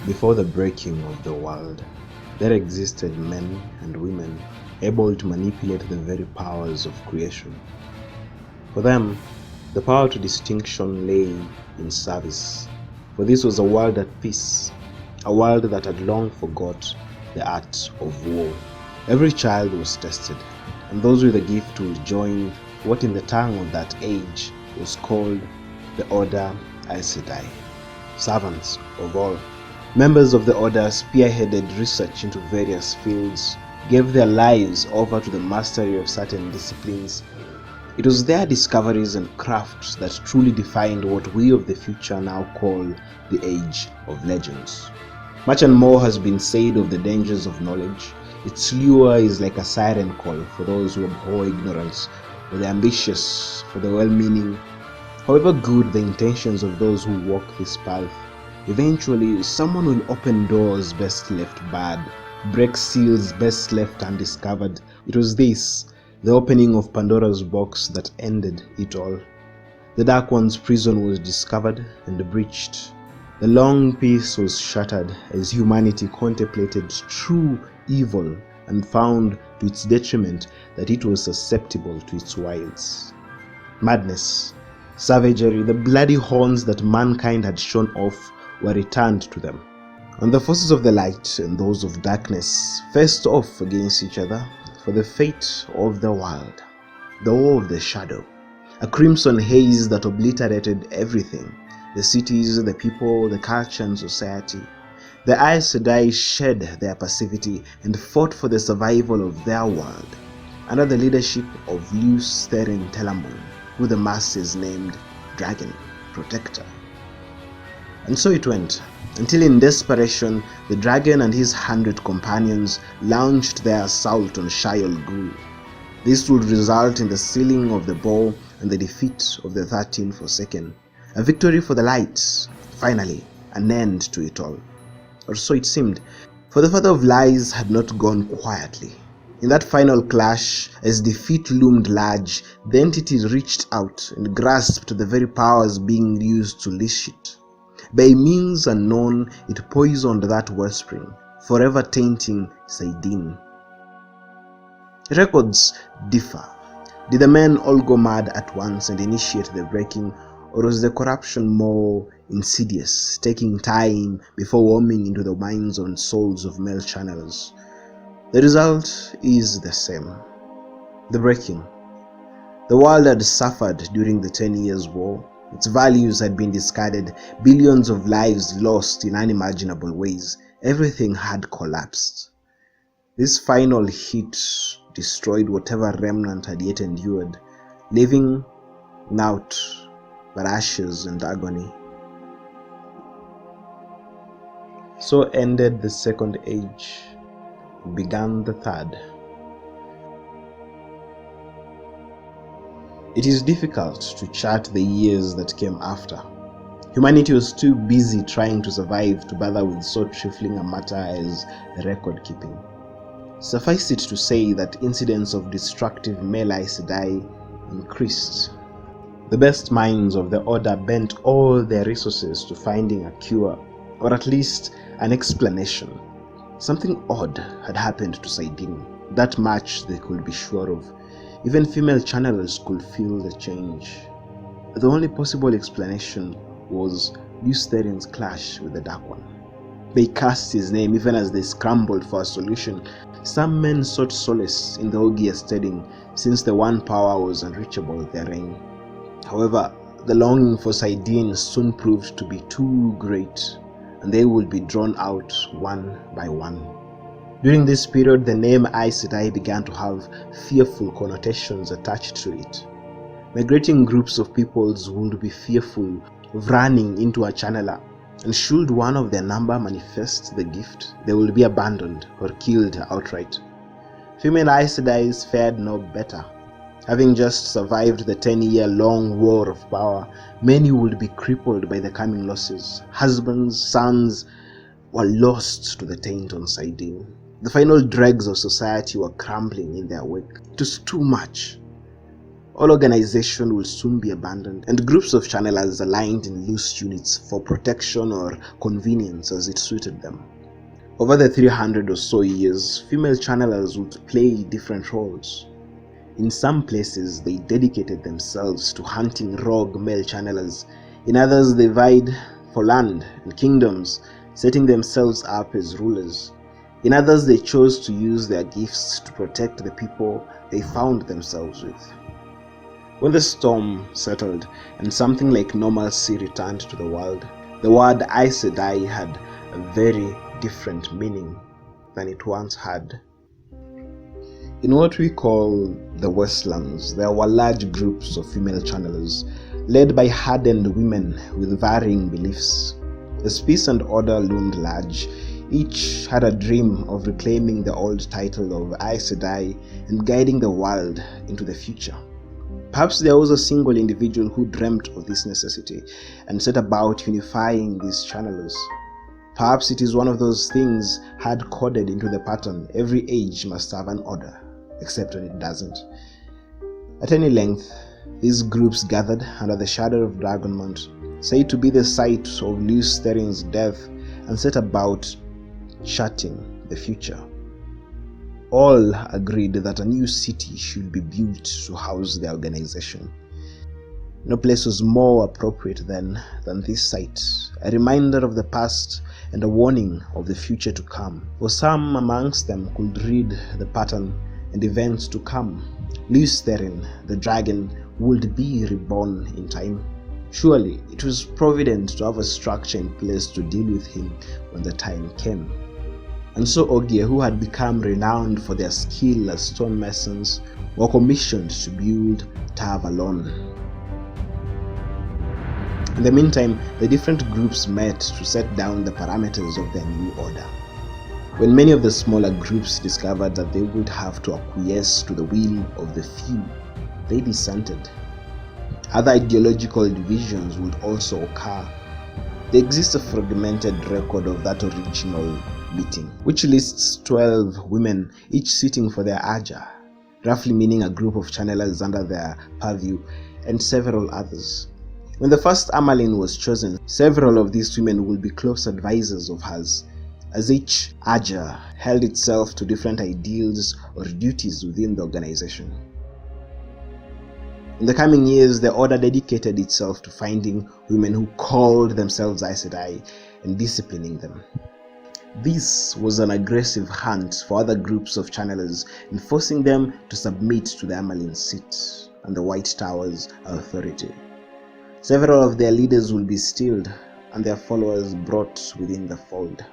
Before the breaking of the world, there existed men and women able to manipulate the very powers of creation. For them, the power to distinction lay in service, for this was a world at peace, a world that had long forgot the art of war. Every child was tested, and those with a gift would join what in the tongue of that age was called the Order Sedai, servants of all. Members of the order spearheaded research into various fields, gave their lives over to the mastery of certain disciplines. It was their discoveries and crafts that truly defined what we of the future now call the Age of Legends. Much and more has been said of the dangers of knowledge. Its lure is like a siren call for those who abhor ignorance, for the ambitious, for the well-meaning. However good the intentions of those who walk this path, eventually someone will open doors best left barred, break seals best left undiscovered. It was this, the opening of Pandora's box, that ended it all. The Dark One's prison was discovered and breached. The long peace was shattered as humanity contemplated true evil and found to its detriment that it was susceptible to its wiles. Madness, savagery, the bloody horns that mankind had shown off were returned to them. And the forces of the light and those of darkness faced off against each other for the fate of the world. The war of the shadow, a crimson haze that obliterated everything, the cities, the people, the culture and society. The Aes Sedai shed their passivity and fought for the survival of their world, under the leadership of Luce Therin Telamon, who the masses named Dragon Protector. And so it went, until in desperation, the dragon and his 100 companions launched their assault on Shayol Ghul. This would result in the sealing of the bow and the defeat of the 13 Forsaken. A victory for the light, finally, an end to it all. Or so it seemed, for the Father of Lies had not gone quietly. In that final clash, as defeat loomed large, the entity reached out and grasped the very powers being used to leash it. By means unknown, it poisoned that wellspring, forever tainting Saidin. Records differ. Did the men all go mad at once and initiate the breaking, or was the corruption more insidious, taking time before warming into the minds and souls of male channels? The result is the same. The breaking. The world had suffered during the 10 Years' War. Its values had been discarded, billions of lives lost in unimaginable ways. Everything had collapsed. This final hit destroyed whatever remnant had yet endured, leaving naught but ashes and agony. So ended the Second Age, began the Third. It is difficult to chart the years that came after. Humanity was too busy trying to survive to bother with so trifling a matter as record keeping. Suffice it to say that incidents of destructive male Aes Sedai increased. The best minds of the order bent all their resources to finding a cure, or at least an explanation. Something odd had happened to Saidin, that much they could be sure of. Even female channelers could feel the change. The only possible explanation was Luce Therin's clash with the Dark One. They cursed his name even as they scrambled for a solution. Some men sought solace in the Ogier steading, since the one power was unreachable therein. However, the longing for Saidin soon proved to be too great, and they would be drawn out one by one. During this period, the name Aes Sedai began to have fearful connotations attached to it. Migrating groups of peoples would be fearful of running into a channeler, and should one of their number manifest the gift, they will be abandoned or killed outright. Female Aes Sedai fared no better. Having just survived the 10-year-long war of power, many would be crippled by the coming losses. Husbands, sons were lost to the taint on Saidin. The final dregs of society were crumbling in their wake. It was too much. All organization will soon be abandoned, and groups of channelers aligned in loose units for protection or convenience as it suited them. Over the 300 or so years, female channelers would play different roles. In some places, they dedicated themselves to hunting rogue male channelers. In others, they vied for land and kingdoms, setting themselves up as rulers. In others, they chose to use their gifts to protect the people they found themselves with. When the storm settled and something like normalcy returned to the world, the word Aes Sedai had a very different meaning than it once had. In what we call the Westlands, there were large groups of female channelers, led by hardened women with varying beliefs. As peace and order loomed large, each had a dream of reclaiming the old title of Aes Sedai and guiding the world into the future. Perhaps there was a single individual who dreamt of this necessity and set about unifying these channelers. Perhaps it is one of those things hard-coded into the pattern: every age must have an order, except when it doesn't. At any length, these groups gathered under the shadow of Dragonmount, said to be the site of Lews Therin's death, and set about charting the future. All agreed that a new city should be built to house the organization. No place was more appropriate than this site, a reminder of the past and a warning of the future to come. For some amongst them could read the pattern and events to come. Lews Therin, the dragon, would be reborn in time. Surely it was provident to have a structure in place to deal with him when the time came. And so Ogier, who had become renowned for their skill as stonemasons, were commissioned to build Tar Valon. In the meantime, the different groups met to set down the parameters of their new order. When many of the smaller groups discovered that they would have to acquiesce to the will of the few, they dissented. Other ideological divisions would also occur. There exists a fragmented record of that original meeting, which lists 12 women, each sitting for their Aja, roughly meaning a group of channelers under their purview, and several others. When the first Amalin was chosen, several of these women would be close advisors of hers, as each Aja held itself to different ideals or duties within the organization. In the coming years, the Order dedicated itself to finding women who called themselves Aes Sedai and disciplining them. This was an aggressive hunt for other groups of channelers and forcing them to submit to the Amalin seat and the White Tower's authority. Several of their leaders will be stilled and their followers brought within the fold.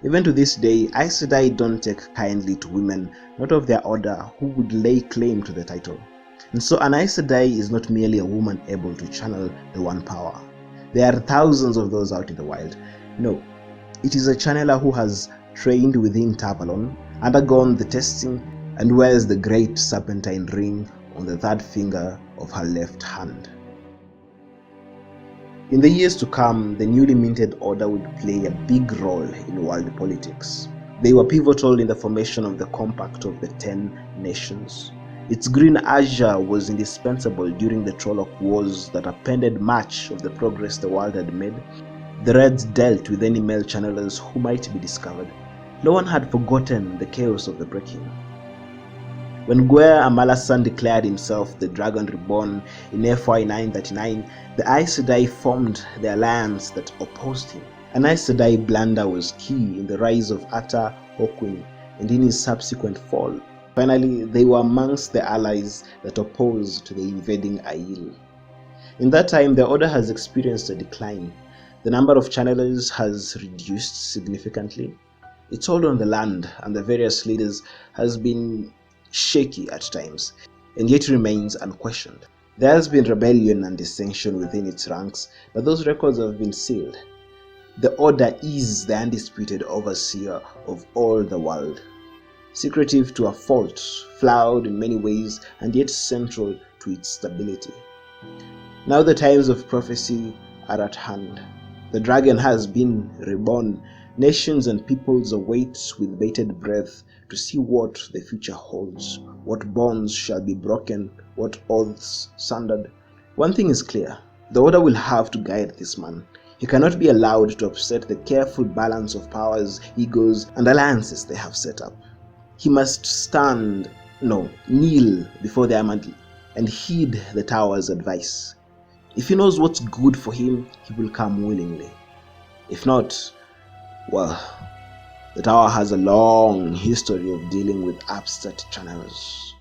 Even to this day, Aes Sedai don't take kindly to women not of their order who would lay claim to the title. And so an Aes Sedai is not merely a woman able to channel the One Power. There are thousands of those out in the wild. No, it is a channeler who has trained within Tar Valon, undergone the testing, and wears the great serpentine ring on the third finger of her left hand. In the years to come, the newly minted order would play a big role in world politics. They were pivotal in the formation of the Compact of the 10 Nations. Its green azure was indispensable during the Trolloc Wars that appended much of the progress the world had made. The Reds dealt with any male channelers who might be discovered. No one had forgotten the chaos of the Breaking. When Guer Amalasan declared himself the Dragon Reborn in FY 939, the Aes Sedai formed the alliance that opposed him. An Aes Sedai blunder was key in the rise of Ata Hawkwing and in his subsequent fall. Finally, they were amongst the allies that opposed the invading Aiel. In that time, the Order has experienced a decline. The number of channelers has reduced significantly. Its hold on the land and the various leaders has been shaky at times, and yet remains unquestioned. There has been rebellion and dissension within its ranks, but those records have been sealed. The Order is the undisputed overseer of all the world, secretive to a fault, flawed in many ways, and yet central to its stability. Now the times of prophecy are at hand. The dragon has been reborn. Nations and peoples await with bated breath to see what the future holds, what bonds shall be broken, what oaths sundered. One thing is clear, the order will have to guide this man. He cannot be allowed to upset the careful balance of powers, egos, and alliances they have set up. He must kneel before the Amadi and heed the tower's advice. If he knows what's good for him, he will come willingly. If not, well, the tower has a long history of dealing with upset channels.